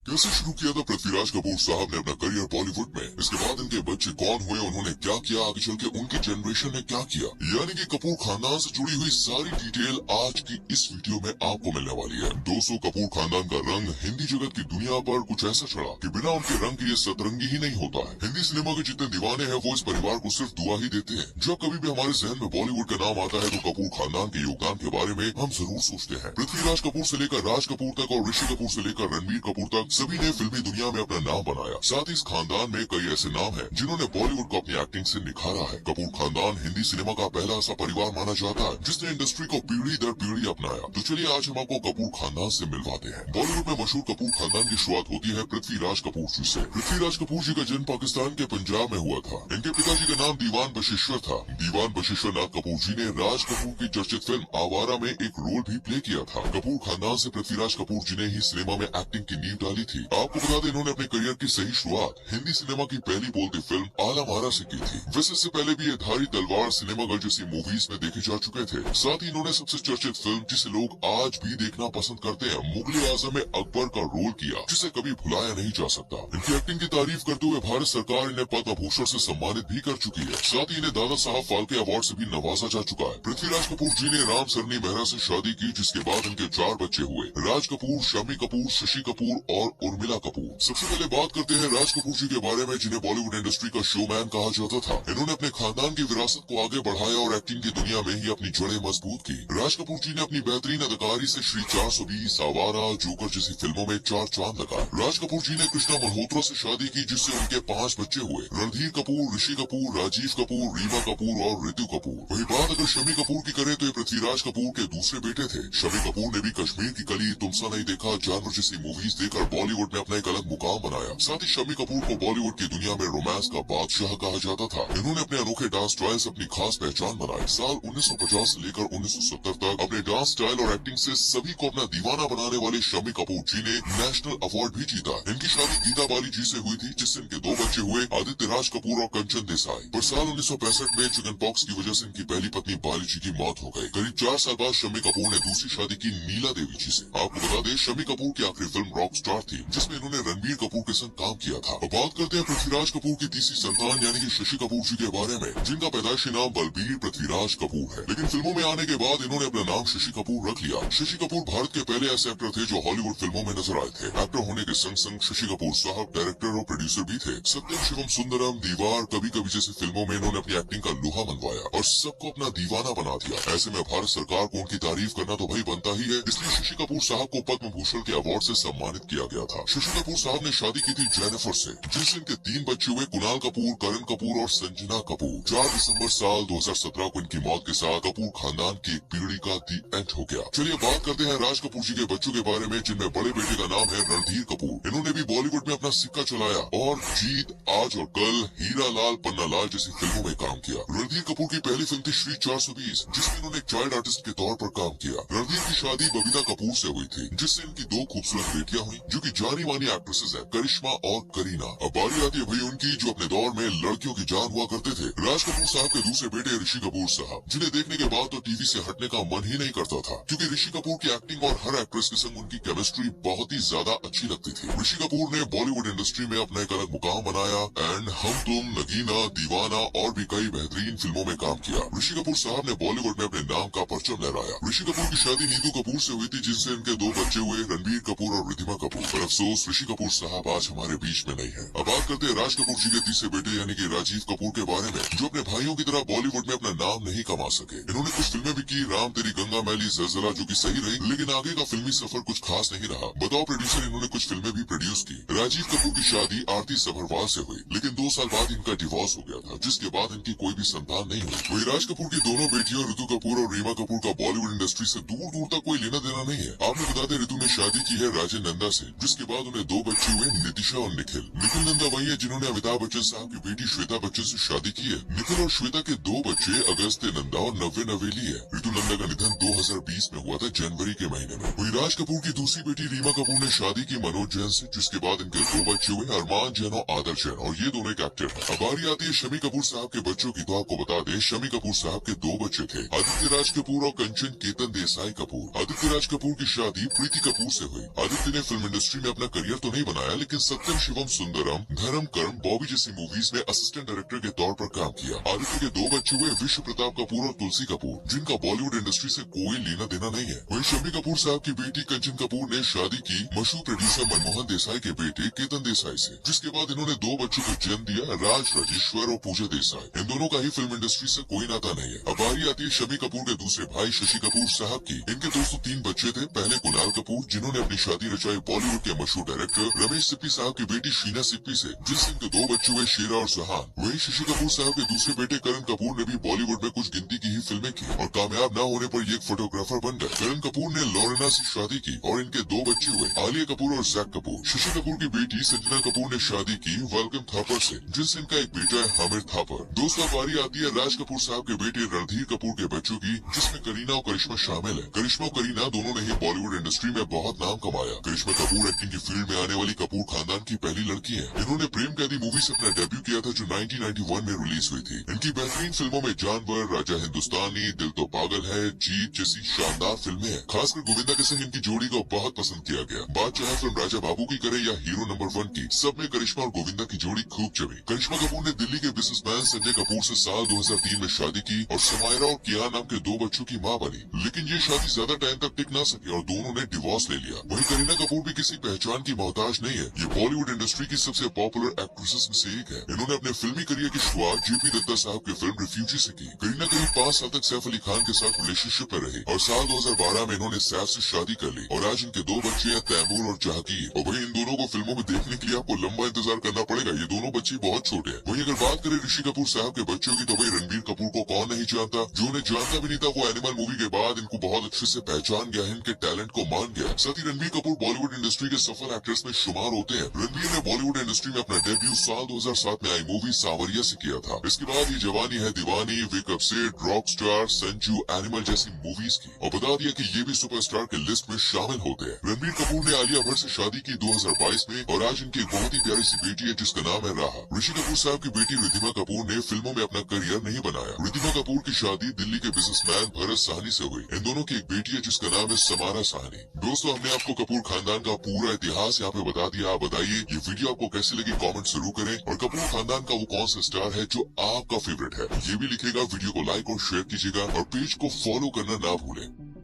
कैसे शुरू किया था पृथ्वीराज कपूर साहब ने अपना करियर बॉलीवुड में, इसके बाद इनके बच्चे कौन हुए, उन्होंने क्या किया, आगे चल के उनकी जनरेशन ने क्या किया, यानी कि कपूर खानदान से जुड़ी हुई सारी डिटेल आज की इस वीडियो में आपको मिलने वाली है। दोस्तों, कपूर खानदान का रंग हिंदी जगत की दुनिया पर कुछ ऐसा चढ़ा कि बिना उनके रंग के ये सतरंगी ही नहीं होता है। हिंदी सिनेमा के जितने दीवाने हैं वो इस परिवार को सिर्फ दुआ ही देते हैं। जब कभी भी हमारे जहन में बॉलीवुड का नाम आता है तो कपूर खानदान के योगदान के बारे में हम जरूर सोचते हैं। पृथ्वीराज कपूर से लेकर राज कपूर तक और ऋषि कपूर से लेकर रणबीर कपूर तक सभी ने फिल्मी दुनिया में अपना नाम बनाया। साथ ही इस खानदान में कई ऐसे नाम हैं जिन्होंने बॉलीवुड को अपनी एक्टिंग से निखारा है। कपूर खानदान हिंदी सिनेमा का पहला ऐसा परिवार माना जाता है जिसने इंडस्ट्री को पीढ़ी दर पीढ़ी अपनाया। तो चलिए आज हम आपको कपूर खानदान से मिलवाते हैं। बॉलीवुड में मशहूर कपूर खानदान की शुरुआत होती है पृथ्वीराज कपूर जी से। पृथ्वीराज कपूर जी का जन्म पाकिस्तान के पंजाब में हुआ था। इनके पिताजी का नाम दीवान बशिश्वर था। दीवान बशिश्वर नाथ कपूर जी ने राज कपूर की चर्चित फिल्म आवारा में एक रोल भी प्ले किया था। कपूर खानदान से पृथ्वीराज कपूर जी ने ही सिनेमा में एक्टिंग की नींव डाली थी। आपको बता दें, इन्होंने अपने करियर की सही शुरुआत हिंदी सिनेमा की पहली बोलती फिल्म आला मारा से की थी। वैसे इससे पहले भी ये धारी तलवार, सिनेमा घर जैसी मूवीज में देखे जा चुके थे। साथ ही इन्होंने सबसे चर्चित फिल्म जिसे लोग आज भी देखना पसंद करते हैं, मुगल आजम में अकबर का रोल किया, जिसे कभी भुलाया नहीं जा सकता। इनकी एक्टिंग की तारीफ करते हुए भारत सरकार इन्हें पद्म भूषण से सम्मानित भी कर चुकी है। साथ ही इन्हें दादा साहब फाल्के अवार्ड से भी नवाजा जा चुका है। पृथ्वीराज कपूर जी ने राम सरनी मेहरा से शादी की, जिसके बाद इनके 4 बच्चे हुए, राज कपूर, शम्मी कपूर, शशि कपूर और उर्मिला कपूर। सबसे पहले बात करते हैं राज कपूर जी के बारे में, जिन्हें बॉलीवुड इंडस्ट्री का शोमैन कहा जाता था। इन्होंने अपने खानदान की विरासत को आगे बढ़ाया और एक्टिंग की दुनिया में ही अपनी जड़ें मजबूत की। राज कपूर जी ने अपनी बेहतरीन अदाकारी से श्री 420, आवारा, जोकर जैसी फिल्मों में 4 चांद लगाए। राज कपूर जी ने कृष्णा मल्होत्रा से शादी की, जिससे उनके 5 बच्चे हुए, रणधीर कपूर, ऋषि कपूर, राजीव कपूर, रीमा कपूर और ऋतु कपूर। वही बात अगर शम्मी कपूर की करें तो ये पृथ्वीराज कपूर के दूसरे बेटे थे। शम्मी कपूर ने भी कश्मीर की कली, तुमसा नहीं देखा, जानवर जैसी मूवीज देकर बॉलीवुड में अपना एक अलग मुकाम बनाया। साथ ही शम्मी कपूर को बॉलीवुड की दुनिया में रोमांस का बादशाह कहा जाता था। इन्होंने अपने अनोखे डांस स्टाइल से अपनी खास पहचान बनाई। साल 1950 से लेकर 1970 तक अपने डांस स्टाइल और एक्टिंग से सभी को अपना दीवाना बनाने वाले शम्मी कपूर जी ने नेशनल अवार्ड भी जीता। इनकी शादी गीता बाली जी से हुई थी, जिससे इनके 2 बच्चे हुए, आदित्य राज कपूर और कंचन देसाई। पर साल 1965 में चिकन पॉक्स की वजह से इनकी पहली पत्नी बाली जी की मौत हो गई। करीब 4 साल बाद शम्मी कपूर ने दूसरी शादी की नीला देवी जी से। आपको बता दें, शम्मी कपूर की आखिरी फिल्म रॉक स्टार थी, जिसमें इन्होंने रणबीर कपूर के संग काम किया था। अब बात करते हैं पृथ्वीराज कपूर की तीसरी संतान यानी कि शशि कपूर जी के बारे में, जिनका पैदाइशी नाम बलबीर पृथ्वीराज कपूर है। लेकिन फिल्मों में आने के बाद इन्होंने अपना नाम शशि कपूर रख लिया। शशि कपूर भारत के पहले ऐसे एक्टर थे जो हॉलीवुड फिल्मों में नजर आए थे। एक्टर होने के संग संग शशि कपूर साहब डायरेक्टर और प्रोड्यूसर भी थे। सत्यम शिवम सुंदरम, दीवार, कभी कभी जैसी फिल्मों में इन्होंने अपनी एक्टिंग का लोहा मनवाया और सबको अपना दीवाना बना दिया। ऐसे में भारत सरकार को उनकी तारीफ करना तो भाई बनता ही है, इसलिए शशि कपूर साहब को पद्म भूषण के अवार्ड से सम्मानित किया गया था। शशि कपूर साहब ने शादी की थी जेनिफर से, जिनसे इनके 3 बच्चे हुए, कुणाल कपूर, करण कपूर और संजना कपूर। 4 दिसंबर साल 2017 को इनकी मौत के साथ कपूर खानदान की एक पीढ़ी का दी एंड हो गया। चलिए बात करते हैं राज कपूर जी के बच्चों के बारे में, जिनमें बड़े बेटे का नाम है रणधीर कपूर। इन्होंने भी बॉलीवुड में अपना सिक्का चलाया और जीत, आज और कल, हीरा लाल, पन्ना लाल जैसी फिल्मों में काम किया। रणधीर कपूर की पहली फिल्म थी श्री 420, जिसमें इन्होंने चाइल्ड आर्टिस्ट के तौर पर काम किया। रणधीर की शादी बबीता कपूर से हुई थी, जिससे इनकी 2 खूबसूरत बेटियां हुई, जो कि जानी मानी एक्ट्रेसेस है, करिश्मा और करीना। अब बारी आती है भाई उनकी, जो अपने दौर में लड़कियों की जान हुआ करते थे, राज कपूर साहब के दूसरे बेटे ऋषि कपूर साहब, जिन्हें देखने के बाद तो टीवी से हटने का मन ही नहीं करता था, क्योंकि ऋषि कपूर की एक्टिंग और हर एक्ट्रेस के संग उनकी केमिस्ट्री बहुत ही ज्यादा अच्छी लगती थी। ऋषि कपूर ने बॉलीवुड इंडस्ट्री में अपना एक अलग मुकाम बनाया एंड हम तुम, नगीना, दीवाना और भी कई बेहतरीन फिल्मों में काम किया। ऋषि कपूर साहब ने बॉलीवुड में अपने नाम का परचम लहराया। ऋषि कपूर की शादी नीतू कपूर से हुई थी, जिनसे इनके 2 बच्चे हुए, रणबीर कपूर और रिधिमा कपूर। पर अफसोस ऋषि कपूर साहब आज हमारे बीच में नहीं है। अब बात करते हैं राज कपूर जी के तीसरे बेटे यानी कि राजीव कपूर के बारे में, जो अपने भाइयों की तरह बॉलीवुड में अपना नाम नहीं कमा सके। इन्होंने कुछ फिल्में भी की, राम तेरी गंगा मैली, ज़लज़ला, जो कि सही रही, लेकिन आगे का फिल्मी सफर कुछ खास नहीं रहा। बताओ प्रोड्यूसर, इन्होंने कुछ फिल्में भी प्रोड्यूस की। राजीव कपूर की शादी आरती सबरवाल से हुई, लेकिन 2 साल बाद इनका डिवोर्स हो गया था, जिसके बाद इनकी कोई भी संतान नहीं हुई। वही राज कपूर की दोनों बेटियों ऋतु कपूर और रीमा कपूर का बॉलीवुड इंडस्ट्री से दूर दूर तक कोई लेना देना नहीं है। आपने बता दें, ऋतु ने शादी की है राजन नंदा से, जिसके बाद उन्हें 2 बच्चे हुए, नितिशा और निखिल। निखिल नंदा वही है जिन्होंने अमिताभ बच्चन साहब की बेटी श्वेता बच्चन से शादी की है। निखिल और श्वेता के 2 बच्चे अगस्त्य नंदा और नव्य नवेली है। ऋतु नंदा का निधन 2020 में हुआ था, जनवरी के महीने में। वही राज कपूर की दूसरी बेटी रीमा कपूर ने शादी की मनोज जैन से, जिसके बाद इनके 2 बच्चे हुए, अरमान जैन और आदर जैन, और ये दोनों एक एक्टर है। अब बारी आती है शम्मी कपूर साहब के बच्चों की। तो आपको बता दें, शम्मी कपूर साहब के 2 बच्चे थे, आदित्य राज कपूर और कंचन केतन देसाई कपूर। आदित्य राज कपूर की शादी प्रीति कपूर से हुई। आदित्य ने फिल्म इंडस्ट्री इंडस्ट्री में अपना करियर तो नहीं बनाया, लेकिन सत्यम शिवम सुंदरम, धर्म कर्म, बॉबी जैसी मूवीज में असिस्टेंट डायरेक्टर के तौर पर काम किया। आदित्य के 2 बच्चे हुए, विश्व प्रताप कपूर और तुलसी कपूर, जिनका बॉलीवुड इंडस्ट्री से कोई लेना देना नहीं है। वहीं शम्मी कपूर साहब की बेटी कंचन कपूर ने शादी की मशहूर प्रोड्यूसर मनमोहन देसाई के बेटे केतन देसाई से, जिसके बाद इन्होंने 2 बच्चों को जन्म दिया, राज राजेश्वर और पूजा देसाई। इन दोनों का ही फिल्म इंडस्ट्री से कोई नाता नहीं है। अब बारी आती है शम्मी कपूर के दूसरे भाई शशि कपूर साहब की। इनके 203 बच्चे थे। पहले कुणाल कपूर, जिन्होंने अपनी शादी रचाई बॉलीवुड के मशहूर डायरेक्टर रमेश सिप्पी साहब की बेटी शीना सिप्पी से, जिनसे इनके 2 बच्चे हुए, शेरा और जहान। वहीं शशि कपूर साहब के दूसरे बेटे करण कपूर ने भी बॉलीवुड में कुछ गिनती की ही फिल्में की और कामयाब न होने पर ये एक फोटोग्राफर बन गए। करण कपूर ने लॉरेना से शादी की और इनके 2 बच्चे हुए, आलिया कपूर और जैक कपूर। शशि कपूर की बेटी संजना कपूर ने शादी की वेलकम थापर से, जिनसे इनका एक बेटा है हामिर थापर। दोस्तों, बारी आती है राज कपूर साहब के बेटे रणधीर कपूर के बच्चों की, जिसमें करीना और करिश्मा शामिल है। करिश्मा और करीना दोनों ने ही बॉलीवुड इंडस्ट्री में बहुत नाम कमाया। करिश्मा कपूर एक्टिंग की फील्ड में आने वाली कपूर खानदान की पहली लड़की है। इन्होंने प्रेम कैदी मूवी से अपना डेब्यू किया था, जो 1991 में रिलीज हुई थी। इनकी बेहतरीन फिल्मों में जानवर, राजा हिंदुस्तानी, दिल तो पागल है, जीत जैसी शानदार फिल्में हैं। खासकर गोविंदा के संग इनकी जोड़ी को बहुत पसंद किया गया। बात चाहे फिल्म राजा बाबू की करे या हीरो नंबर 1 की, सब में करिश्मा और गोविंदा की जोड़ी खूब जमी। करिश्मा कपूर ने दिल्ली के बिजनेसमैन संजय कपूर से साल 2003 में शादी की और समायरा और कियान नाम के 2 बच्चों की मां बनी। लेकिन ये शादी ज्यादा टाइम तक टिक ना सकी और दोनों ने डिवोर्स ले लिया। वहीं करीना कपूर भी किसी पहचान की मोहताज नहीं है। ये बॉलीवुड इंडस्ट्री की सबसे पॉपुलर एक्ट्रेसेस में से एक है। इन्होंने अपने फिल्मी करियर की शुरुआत जेपी दत्ता साहब की फिल्म रिफ्यूजी से की। करीना करीब 5 साल तक सैफ अली खान के साथ रिलेशनशिप में रही और साल 2012 में इन्होंने सैफ से शादी कर ली और आज इनके 2 बच्चे हैं, तैमूर और जहांगीर। और वहीं इन दोनों को फिल्मों में देखने के लिए आपको लंबा इंतजार करना पड़ेगा। ये दोनों बच्चे बहुत छोटे हैं। वहीं अगर बात करें ऋषि कपूर साहब के बच्चों की, तो वही रणबीर कपूर को कौन नहीं जानता। जो उन्हें जानता भी नहीं था, वो एनिमल मूवी के बाद इनको बहुत अच्छे से पहचान गया है, इनके टैलेंट को मान गया। साथ ही रणबीर कपूर बॉलीवुड इंडस्ट्री के सफल एक्टर्स में शुमार होते हैं। रणबीर ने बॉलीवुड इंडस्ट्री में अपना डेब्यू साल 2007 में आई मूवी सांवरिया से किया था। इसके बाद ये जवानी है दीवानी, वेक अप से, रॉक स्टार, संजू, एनिमल जैसी मूवीज की। और बता दिया कि ये भी सुपरस्टार के लिस्ट में शामिल होते हैं। रणबीर कपूर ने आलिया भट्ट से शादी की 2022 में और आज इनकी एक बहुत ही प्यारी सी बेटी है, जिसका नाम है राहा। ऋषि कपूर साहब की बेटी रिद्धिमा कपूर ने फिल्मों में अपना करियर नहीं बनाया। रिद्धिमा कपूर की शादी दिल्ली के बिजनेसमैन भरत साहनी से हुई। इन दोनों की एक बेटी है, जिसका नाम है समारा साहनी। दोस्तों, हमने आपको कपूर खानदान का पूरा इतिहास यहाँ पे बता दिया। आप बताइए ये वीडियो आपको कैसी लगी, कमेंट जरूर करें। और कपूर खानदान का वो कौन सा स्टार है जो आपका फेवरेट है, ये भी लिखेगा। वीडियो को लाइक और शेयर कीजिएगा और पेज को फॉलो करना ना भूलें।